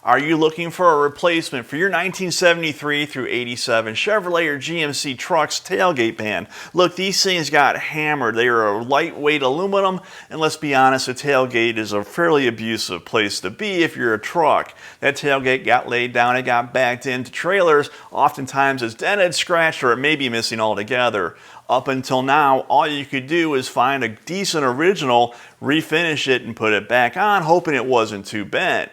Are you looking for a replacement for your 1973 through 87 Chevrolet or GMC truck's tailgate pan? Look, these things got hammered. They are a lightweight aluminum, and let's be honest, a tailgate is a fairly abusive place to be if you're a truck. That tailgate got laid down, it got backed into trailers, oftentimes it's dented, scratched, or it may be missing altogether. Up until now, all you could do is find a decent original, refinish it, and put it back on, hoping it wasn't too bent.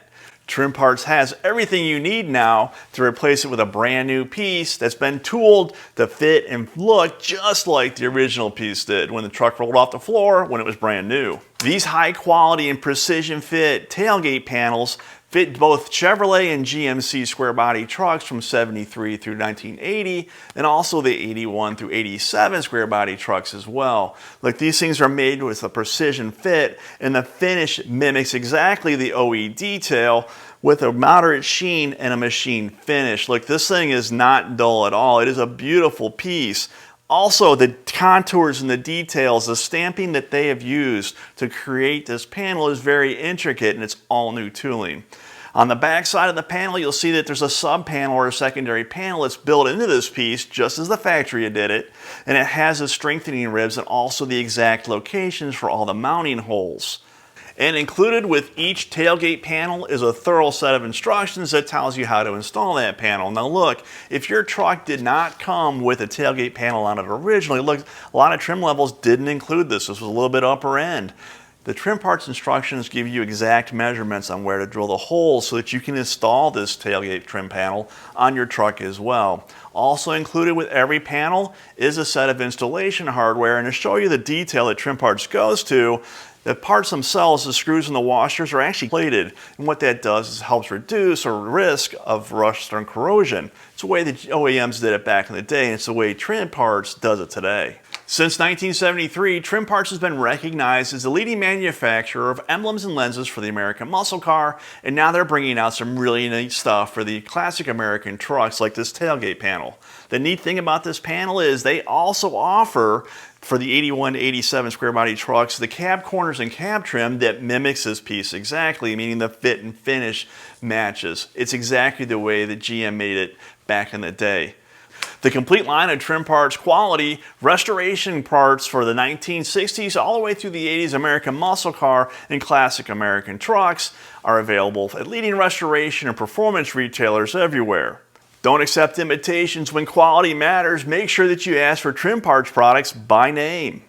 Trim Parts has everything you need now to replace it with a brand new piece that's been tooled to fit and look just like the original piece did when the truck rolled off the floor when it was brand new. These high quality and precision fit tailgate panels fit both Chevrolet and GMC square body trucks from 73 through 1980 and also the 81 through 87 square body trucks as well. Look, these things are made with a precision fit and the finish mimics exactly the OE detail with a moderate sheen and a machine finish. Look, this thing is not dull at all. It is a beautiful piece. Also, the contours and the details, the stamping that they have used to create this panel is very intricate, and it's all new tooling. On the back side of the panel, you'll see that there's a sub panel or a secondary panel that's built into this piece just as the factory did it, and it has the strengthening ribs and also the exact locations for all the mounting holes. And included with each tailgate panel is a thorough set of instructions that tells you how to install that panel. Now look, if your truck did not come with a tailgate panel on it originally, look, a lot of trim levels didn't include this. This was a little bit upper end. The Trim Parts instructions give you exact measurements on where to drill the holes so that you can install this tailgate trim panel on your truck as well. Also included with every panel is a set of installation hardware, and to show you the detail that Trim Parts goes to, the parts themselves, the screws and the washers, are actually plated, and what that does is helps reduce a risk of rust and corrosion. It's the way the OEMs did it back in the day, and it's the way Trim Parts does it today. Since 1973, Trim Parts has been recognized as the leading manufacturer of emblems and lenses for the American muscle car, and now they're bringing out some really neat stuff for the classic American trucks like this tailgate panel. The neat thing about this panel is they also offer, for the 81 to 87 square body trucks, the cab corners and cab trim that mimics this piece exactly, meaning the fit and finish matches. It's exactly the way that GM made it back in the day. The complete line of Trim Parts quality restoration parts for the 1960s all the way through the 80s American muscle car and classic American trucks are available at leading restoration and performance retailers everywhere. Don't accept imitations when quality matters. Make sure that you ask for Trim Parts products by name.